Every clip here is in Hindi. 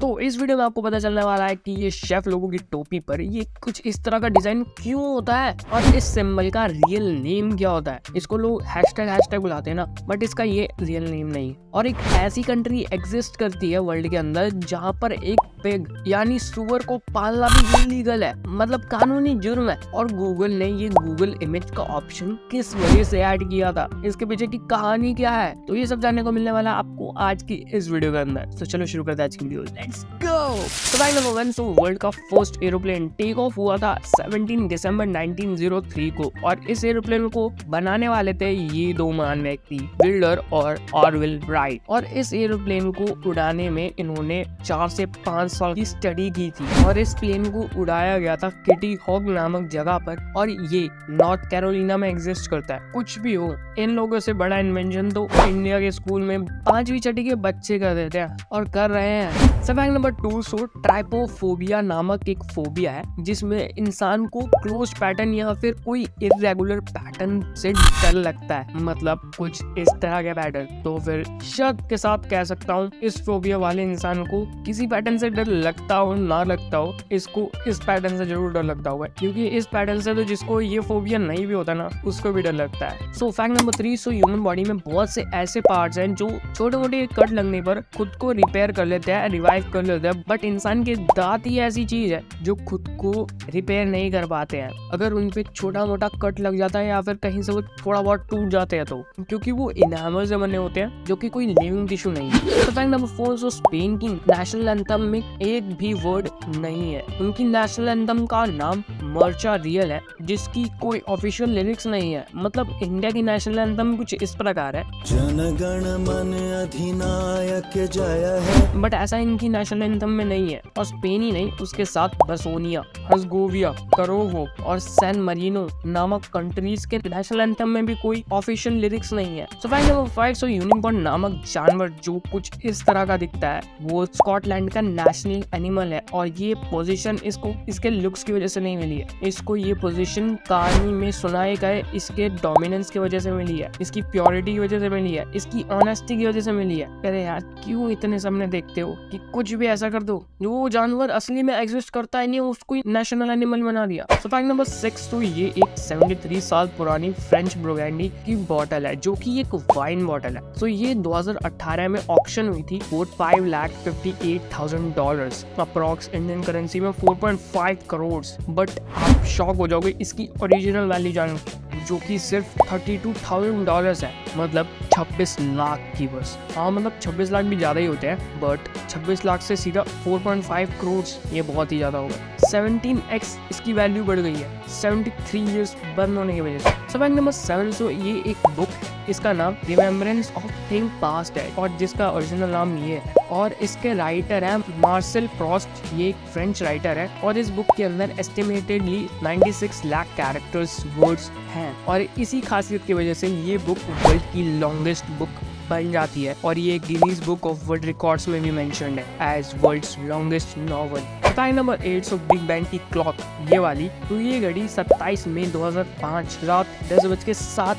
तो इस वीडियो में आपको पता चलने वाला है कि ये शेफ लोगों की टोपी पर ये कुछ इस तरह का डिजाइन क्यों होता है और इस सिंबल का रियल नेम क्या होता है। इसको लोग हैशटैग बुलाते हैं ना, बट इसका ये रियल नेम नहीं। और एक ऐसी कंट्री एग्जिस्ट करती है वर्ल्ड के अंदर जहाँ पर एक पिग यानी सुअर को पालना भी इलीगल है, मतलब कानूनी जुर्म है। और गूगल ने ये गूगल इमेज का ऑप्शन किस वजह से ऐड किया था, इसके पीछे की कहानी क्या है, तो ये सब जानने को मिलने वाला है आपको आज की इस वीडियो के अंदर। तो चलो शुरू करते हैं आज की वीडियो, लेट्स गो। तो भाई नंबर 1, वर्ल्ड का फर्स्ट एरोप्लेन टेक ऑफ हुआ था 17 दिसंबर 1903 को, और इस एरोप्लेन को बनाने वाले थे ये दो महान व्यक्ति, विल्डर और ऑरविल राइट। और इस एरोप्लेन को उड़ाने में इन्होंने 4 से 5 साल की स्टडी की थी, और इस प्लेन को उड़ाया गया था किटी हॉक नामक जगह पर, और ये नॉर्थ कैरोलिना में एग्जिस्ट करता है। कुछ भी हो, इन लोगों से बड़ा इन्वेंशन तो इंडिया के स्कूल में 5वीं छठी के बच्चे कर देते हैं और कर रहे हैं। फैक्ट नंबर 2, ट्राइपोफोबिया नामक एक फोबिया है जिसमें इंसान को क्लोज पैटर्न या फिर कोई इरेगुलर पैटर्न से डर लगता है, मतलब कुछ इस तरह के पैटर्न। तो फिर शक के साथ कह सकता हूँ इस फोबिया वाले इंसान को किसी पैटर्न से डर लगता हो ना लगता हो, इसको इस पैटर्न से जरूर डर लगता होगा, क्योंकि इस पैटर्न से तो जिसको ये फोबिया नहीं भी होता ना उसको भी डर लगता है। सो फैक्ट नंबर 3, ह्यूमन बॉडी में बहुत से ऐसे पार्ट्स हैं जो छोटे मोटे कट लगने पर खुद को रिपेयर कर लेते हैं, रिवाइव कर लेते हैं, बट इंसान के दांत ही ऐसी चीज है जो खुद को रिपेयर नहीं कर पाते हैं। अगर उन पे छोटा मोटा कट लग जाता है या फिर कहीं से वो थोड़ा बहुत टूट जाते हैं तो, क्योंकि वो इनामल से बने होते हैं जो कि कोई लिविंग टिश्यू नहीं है। तो फैक्ट नंबर 4, स्पेन की नेशनल एंथम में एक भी वर्ड नहीं है। उनकी नेशनल एंथम का नाम मर्चा रियल है, जिसकी कोई ऑफिशियल लिरिक्स नहीं है। मतलब इंडिया की नेशनल एंथम कुछ इस प्रकार है, जनगण मन अधिनायक जय है, बट ऐसा इनकी नेशनल एंथम में नहीं है। और स्पेन ही नहीं, उसके साथ बसोनिया, हर्ज़गोविया, करोवो और सैन मरीनो नामक कंट्रीज के नेशनल एंथम में भी कोई ऑफिशियल लिरिक्स नहीं है। सो फैक्ट नंबर 5, यूनिकॉर्न नामक जानवर जो कुछ इस तरह का दिखता है वो स्कॉटलैंड का नेशनल एनिमल है, और ये पोजीशन इसको इसके लुक्स की वजह से नहीं मिली है। इसको ये पोजीशन कहानी में सुनाए गए इसके डोमिनेंस की वजह से मिली है, इसकी प्योरिटी की वजह से मिली है, इसकी ऑनेस्टी की वजह से मिली है। अरे यार क्यों इतने सामने देखते हो कि कुछ भी ऐसा कर दो जो जानवर असली में एग्जिस्ट करता है नहीं, उसको नेशनल एनिमल बना दिया। सो फैक्ट नंबर 6, तो ये एक 73 साल पुरानी फ्रेंच ब्रोगैंडी की बोतल है जो कि एक वाइन बोतल है। सो ये 2018 में ऑक्शन हुई थी फॉर $5,58,000 अप्रॉक्स, इंडियन करेंसी में 4.5 करोड़। बट आप शॉक हो जाओगे इसकी ओरिजिनल वैल्यू जान जो कि सिर्फ $32,000 है, मतलब 26 लाख की बस। हाँ मतलब 26 लाख भी ज्यादा ही होते हैं, बट 26 लाख से सीधा 4.5 करोड़ ये बहुत ही ज्यादा होगा। 17x इसकी वैल्यू बढ़ गई है 73 इयर्स बंद होने की वजह से। फैक्ट नंबर 7, ये एक बुक, इसका नाम रिमेम्बरेंस ऑफ थिंग पास्ट है, और जिसका ओरिजिनल नाम ये है, और इसके राइटर है मार्सेल प्रोस्ट। ये एक फ्रेंच राइटर है, और इस बुक के अंदर एस्टिमेटेडली 96 लाख कैरेक्टर्स वर्ड्स हैं, और इसी खासियत की वजह से ये बुक वर्ल्ड की लॉन्गेस्ट बुक बन जाती है, और ये Guinness book of world records में भी मेंशन्ड है as world's longest novel. Fact number 8, big bang की क्लॉक ये वाली, तो ये घड़ी 27 मई 2005 रात 10:07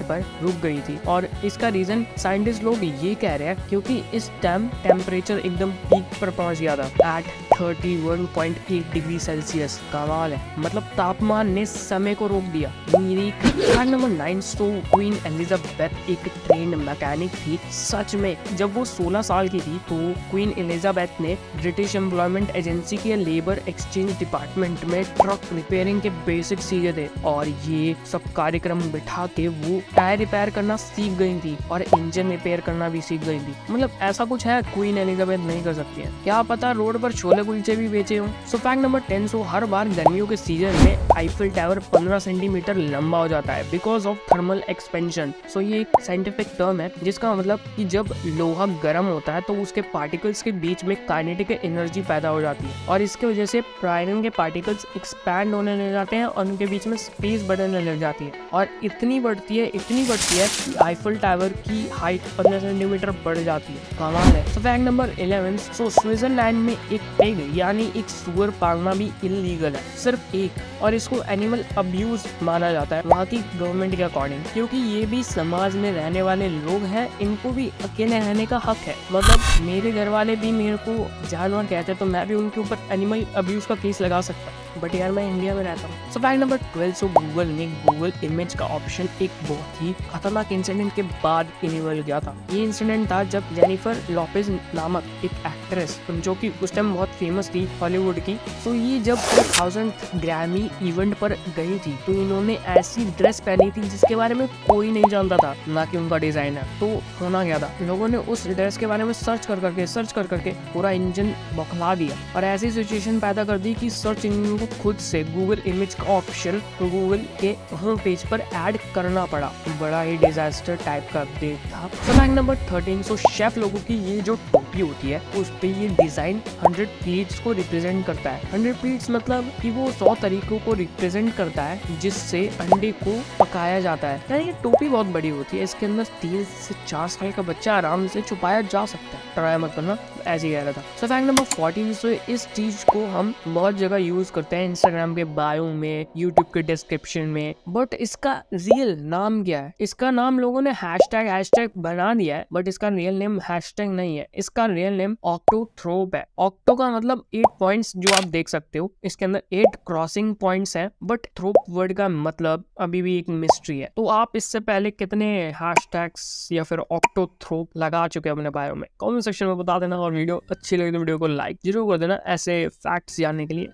पर रुक गई थी, और इसका रीजन साइंटिस्ट लोग ये कह रहे हैं क्योंकि इस टाइम टेम्परेचर एकदम पीक पर पहुंच गया था एट 31.8 डिग्री सेल्सियस। कमाल है, मतलब तापमान ने समय को रोक दिया। फैक्ट नंबर 9, क्वीन एलिजाबेथ एक ट्रेंड मैकेनिक थी। सच में जब वो 16 साल की थी तो क्वीन एलिजाबेथ ने ब्रिटिश एम्प्लॉयमेंट एजेंसी के लेबर एक्सचेंज डिपार्टमेंट में ट्रक रिपेयरिंग के बेसिक सीखे थे, और ये सब कार्यक्रम बिठा के वो टायर रिपेयर करना सीख गई थी और इंजन रिपेयर करना भी सीख गई थी। मतलब ऐसा कुछ है क्वीन एलिजाबेथ नहीं कर सकती है, क्या पता रोड पर छोले कुलचे भी बेचे हों। सो फैक्ट नंबर 10, हर बार गर्मियों के सीजन में आईफिल टावर 15 सेंटीमीटर लंबा हो जाता है बिकॉज ऑफ थर्मल एक्सपेंशन। सो ये एक साइंटिफिक टर्म है जिसका मतलब कि जब लोहा गर्म होता है तो उसके पार्टिकल्स के बीच में काइनेटिक एनर्जी पैदा हो जाती है, और इसके वजह से प्रायरन के पार्टिकल्स एक्सपैंड होने लग जाते हैं और उनके बीच में स्पेस बढ़ने लग जाती है और इतनी बढ़ती है कि आईफल टावर की हाइट 15 सेंटीमीटर बढ़ जाती है। कमाल है। तो फैक्ट नंबर 11, सो स्विट्जरलैंड में एक पिग यानी एक सुअर पालना भी इलीगल है, सिर्फ एक, और इसको एनिमल अब्यूज माना जाता है वहाँ की गवर्नमेंट के अकॉर्डिंग, क्योंकि ये भी समाज में रहने वाले लोग हैं, इनको भी अकेले रहने का हक है। मतलब मेरे घर वाले भी मेरे को जानवर कहते हैं तो मैं भी उनके ऊपर एनिमल अब्यूज का केस लगा सकता हूँ, बट यार मैं इंडिया में रहता हूँ। सो फैक्ट नंबर 12, सो गूगल ने गूगल इमेज का ऑप्शन एक बहुत ही खतरनाक इंसिडेंट के बाद इनेबल किया था। ये इंसिडेंट था जब जेनिफर लोपेज नामक एक एक्ट्रेस जो कि उस टाइम बहुत फेमस थी हॉलीवुड की, तो ये जब 1000th ग्रैमी इवेंट पर गई थी तो इन्होंने ऐसी ड्रेस पहनी थी जिसके बारे में कोई नहीं जानता था, ना कि उनका डिजाइनर। तो होना क्या था, लोगों ने उस ड्रेस के बारे में सर्च कर करके पूरा इंजन बौखला दिया और ऐसी सिचुएशन पैदा कर दी कि सर्च इंजन को खुद से गूगल इमेज का ऑप्शन गूगल के होम पेज पर ऐड करना पड़ा। बड़ा ही डिजास्टर टाइप का अपडेट था। फैक्ट नंबर 13, सो शेफ लोगों की ये जो टोपी होती है उस पे ये डिजाइन 100 प्लेट्स को रिप्रेजेंट करता है। 100 प्लेट्स मतलब कि वो 100 तरीकों को रिप्रेजेंट करता है जिससे अंडे को पकाया जाता है। यानी ये टोपी बहुत बड़ी होती है, इसके अंदर 3 से 4 साल का बच्चा आराम से छुपाया जा सकता है। ट्राई मत करना, ऐसे ही कह रहा था। सो फैक्ट नंबर 14, सो इस चीज को हम बहुत जगह यूज करते हैं, इंस्टाग्राम के बायो में, यूट्यूब के डिस्क्रिप्शन में, बट इसका रियल नाम क्या है? इसका नाम लोगों ने हैशटैग बना दिया है, बट इसका रियल नेम हैशटैग नहीं है, इसका रियल नेम ऑक्टोथ्रोप है। ऑक्टो का मतलब 8 पॉइंट्स जो आप देख सकते हो, इसके अंदर 8 क्रॉसिंग पॉइंट्स हैं, बट थ्रोप वर्ड का मतलब अभी भी एक मिस्ट्री है। तो आप इससे पहले कितने हैशटैग्स या फिर ऑक्टोथ्रोप लगा चुके हैं अपने बायो में? कमेंट सेक्शन में बता देना, और वीडियो अच्छी लगी तो वीडियो को लाइक जरूर कर देना ऐसे फैक्ट्स जानने के लिए।